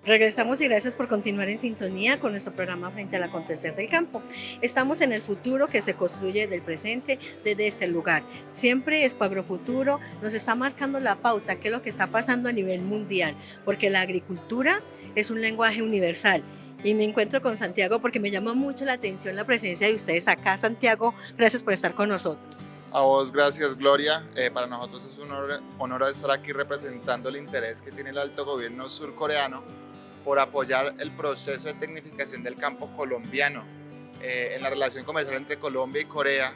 Regresamos y gracias por continuar en sintonía con nuestro programa Frente al Acontecer del Campo. Estamos en el futuro que se construye desde el presente, desde este lugar. Siempre Expo Agrofuturo nos está marcando la pauta, qué es lo que está pasando a nivel mundial, porque la agricultura es un lenguaje universal. Y me encuentro con Santiago porque me llama mucho la atención la presencia de ustedes acá. Santiago, gracias por estar con nosotros. A vos, gracias Gloria. Para nosotros es un honor estar aquí representando el interés que tiene el alto gobierno surcoreano por apoyar el proceso de tecnificación del campo colombiano. En la relación comercial entre Colombia y Corea,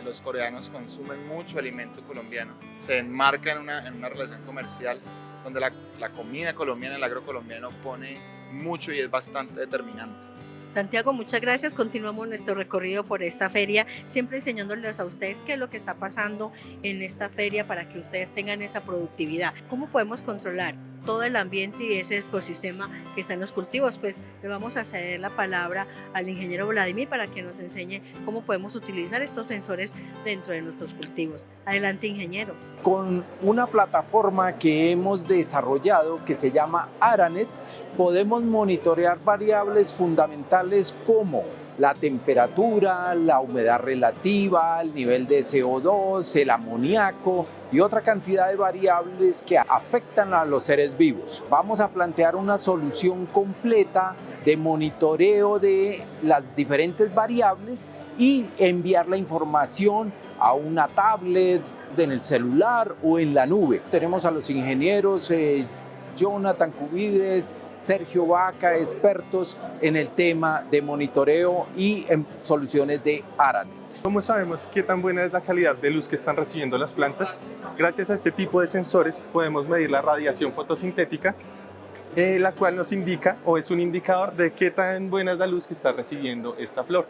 los coreanos consumen mucho alimento colombiano. Se enmarca en una relación comercial donde la comida colombiana, el agro colombiano pone mucho y es bastante determinante. Santiago, muchas gracias. Continuamos nuestro recorrido por esta feria, siempre enseñándoles a ustedes qué es lo que está pasando en esta feria para que ustedes tengan esa productividad. ¿Cómo podemos controlar todo el ambiente y ese ecosistema que está en los cultivos? Pues le vamos a ceder la palabra al ingeniero Vladimir para que nos enseñe cómo podemos utilizar estos sensores dentro de nuestros cultivos. Adelante, ingeniero. Con una plataforma que hemos desarrollado que se llama Aranet, podemos monitorear variables fundamentales como la temperatura, la humedad relativa, el nivel de CO2, el amoníaco y otra cantidad de variables que afectan a los seres vivos. Vamos a plantear una solución completa de monitoreo de las diferentes variables y enviar la información a una tablet, en el celular o en la nube. Tenemos a los ingenieros Jonathan Cubides, Sergio Vaca, expertos en el tema de monitoreo y en soluciones de Aranet. ¿Cómo sabemos qué tan buena es la calidad de luz que están recibiendo las plantas? Gracias a este tipo de sensores podemos medir la radiación fotosintética, la cual nos indica o es un indicador de qué tan buena es la luz que está recibiendo esta flor.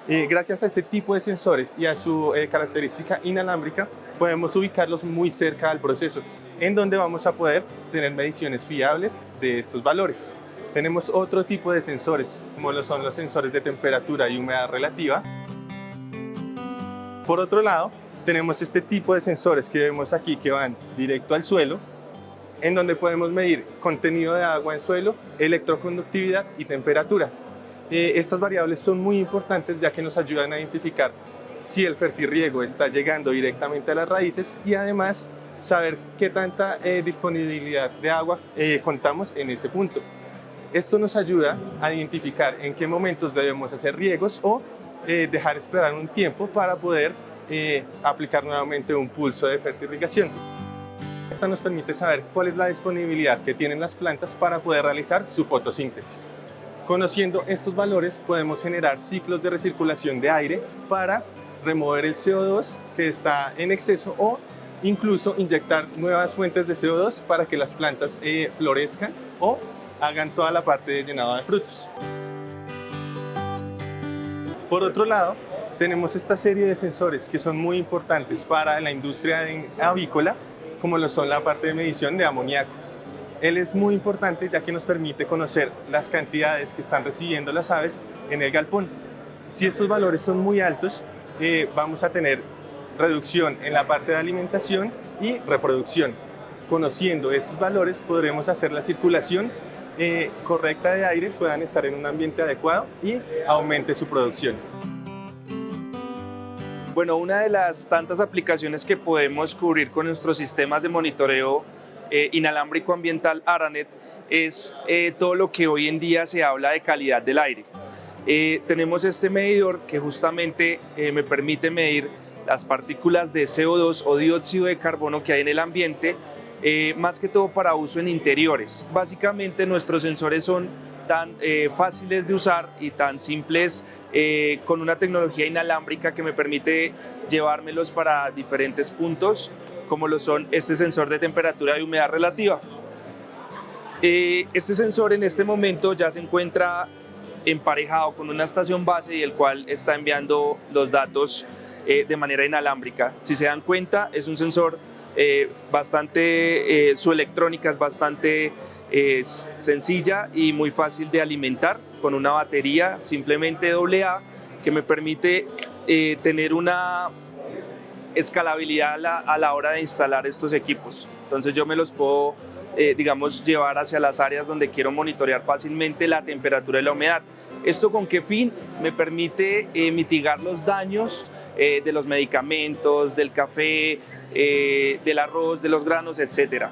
Gracias a este tipo de sensores y a su característica inalámbrica, podemos ubicarlos muy cerca al proceso, en donde vamos a poder tener mediciones fiables de estos valores. Tenemos otro tipo de sensores, como lo son los sensores de temperatura y humedad relativa. Por otro lado, tenemos este tipo de sensores que vemos aquí que van directo al suelo, en donde podemos medir contenido de agua en suelo, electroconductividad y temperatura. Estas variables son muy importantes ya que nos ayudan a identificar si el fertirriego está llegando directamente a las raíces y además saber qué tanta disponibilidad de agua contamos en ese punto. Esto nos ayuda a identificar en qué momentos debemos hacer riegos o dejar esperar un tiempo para poder aplicar nuevamente un pulso de fertirrigación. Esta nos permite saber cuál es la disponibilidad que tienen las plantas para poder realizar su fotosíntesis. Conociendo estos valores podemos generar ciclos de recirculación de aire para remover el CO2 que está en exceso o incluso inyectar nuevas fuentes de CO2 para que las plantas florezcan o hagan toda la parte de llenado de frutos. Por otro lado, tenemos esta serie de sensores que son muy importantes para la industria avícola, como lo son la parte de medición de amoníaco. Él es muy importante ya que nos permite conocer las cantidades que están recibiendo las aves en el galpón. Si estos valores son muy altos, vamos a tener reducción en la parte de alimentación y reproducción. Conociendo estos valores podremos hacer la circulación correcta de aire, puedan estar en un ambiente adecuado y aumente su producción. Bueno, una de las tantas aplicaciones que podemos cubrir con nuestros sistemas de monitoreo inalámbrico ambiental Aranet es todo lo que hoy en día se habla de calidad del aire. Tenemos este medidor que justamente me permite medir las partículas de CO2 o dióxido de carbono que hay en el ambiente, más que todo para uso en interiores. Básicamente nuestros sensores son tan fáciles de usar y tan simples con una tecnología inalámbrica que me permite llevármelos para diferentes puntos, como lo son este sensor de temperatura y humedad relativa. Este sensor en este momento ya se encuentra emparejado con una estación base y el cual está enviando los datos de manera inalámbrica. Si se dan cuenta, es un sensor su electrónica es bastante sencilla y muy fácil de alimentar con una batería simplemente AA que me permite tener una escalabilidad a la hora de instalar estos equipos. Entonces yo me los puedo, digamos, llevar hacia las áreas donde quiero monitorear fácilmente la temperatura y la humedad. ¿Esto con qué fin? Me permite mitigar los daños de los medicamentos, del café, del arroz, de los granos, etcétera.